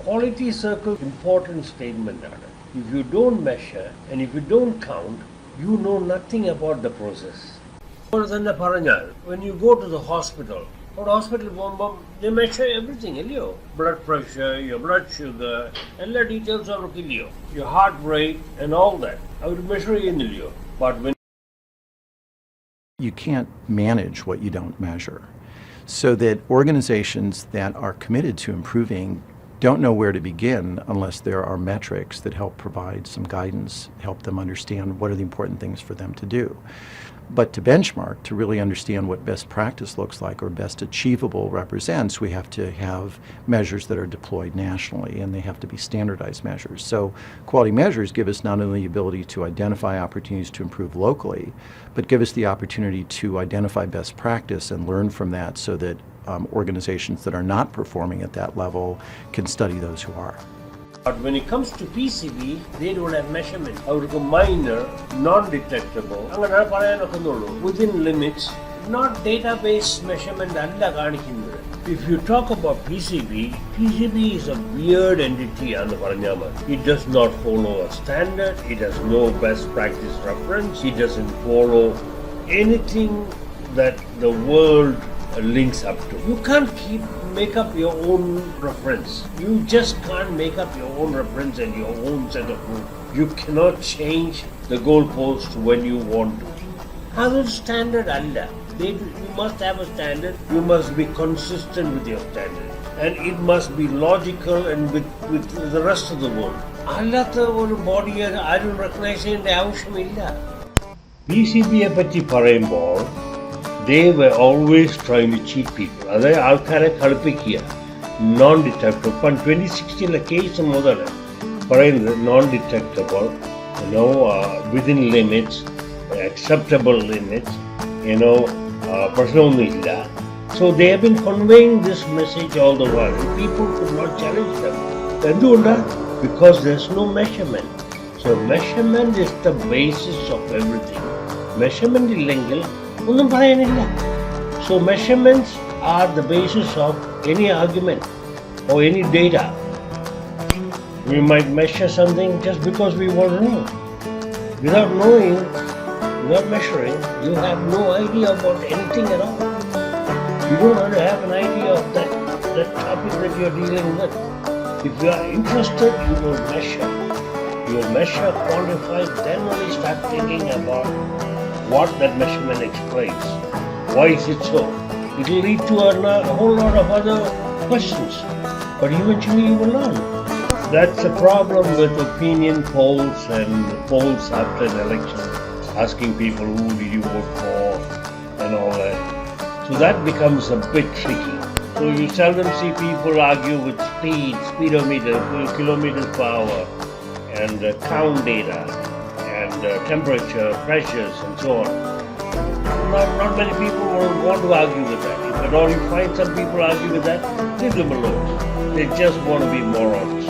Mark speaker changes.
Speaker 1: Quality circle important statement. If you don't measure and if you don't count, you know nothing about the process. When you go to the hospital, they measure everything, blood pressure, your blood sugar, all the details are your heart rate and all that. I would measure it, but when
Speaker 2: you can't manage what you don't measure. So that organizations that are committed to improving don't know where to begin unless there are metrics that help provide some guidance, help them understand what are the important things for them to do. But to benchmark, to really understand what best practice looks like or best achievable represents, we have to have measures that are deployed nationally, and they have to be standardized measures. So quality measures give us not only the ability to identify opportunities to improve locally, but give us the opportunity to identify best practice and learn from that so that organizations that are not performing at that level can study those who are.
Speaker 1: But when it comes to PCB, they don't have measurement. Minor, non-detectable, within limits, not database measurement. If you talk about PCB is a weird entity. It does not follow a standard, it has no best practice reference, it doesn't follow anything that the world links up to. You can't make up your own reference. You just can't make up your own reference and your own set of rules. You cannot change the goalpost when you want to. That's standard. You must have a standard. You must be consistent with your standard. And it must be logical and with the rest of the world. Body I don't recognize it. PCB പറ്റി പറയുമ്പോൾ they were always trying to cheat people. അതായത് ആൾക്കാരെ കളിപ്പിക്കുക. Non-detectable. ഇപ്പം 2016 case മുതൽ പറയുന്നത് non-detectable, within limits, acceptable limits, പ്രശ്നമൊന്നുമില്ല. So they have been conveying this message all the while. People could not challenge them. എന്തുകൊണ്ടാണ്? Because there's no measurement. So measurement is the basis of everything. Measurement ഇല്ലെങ്കിൽ ഒന്നും പറയാനില്ല. So measurements are the basis of any argument or any data. We might measure something just because we want to know. Without knowing, without measuring, you have no idea about anything at all. You don't have an idea of that topic that you're dealing with. If you are interested, you will measure. You will measure, quantify, then only start thinking about what that measurement explains. Why is it so? It will lead to a whole lot of other questions. But eventually you will learn. That's the problem with opinion polls and polls after an election, asking people who did you vote for and all that. So that becomes a bit tricky. So you seldom see people argue with speedometer, kilometers per hour, and count data, and temperature, pressures, and so on. Not many people will want to argue with that. If at all you find some people argue with that, leave them alone. They just want to be morons.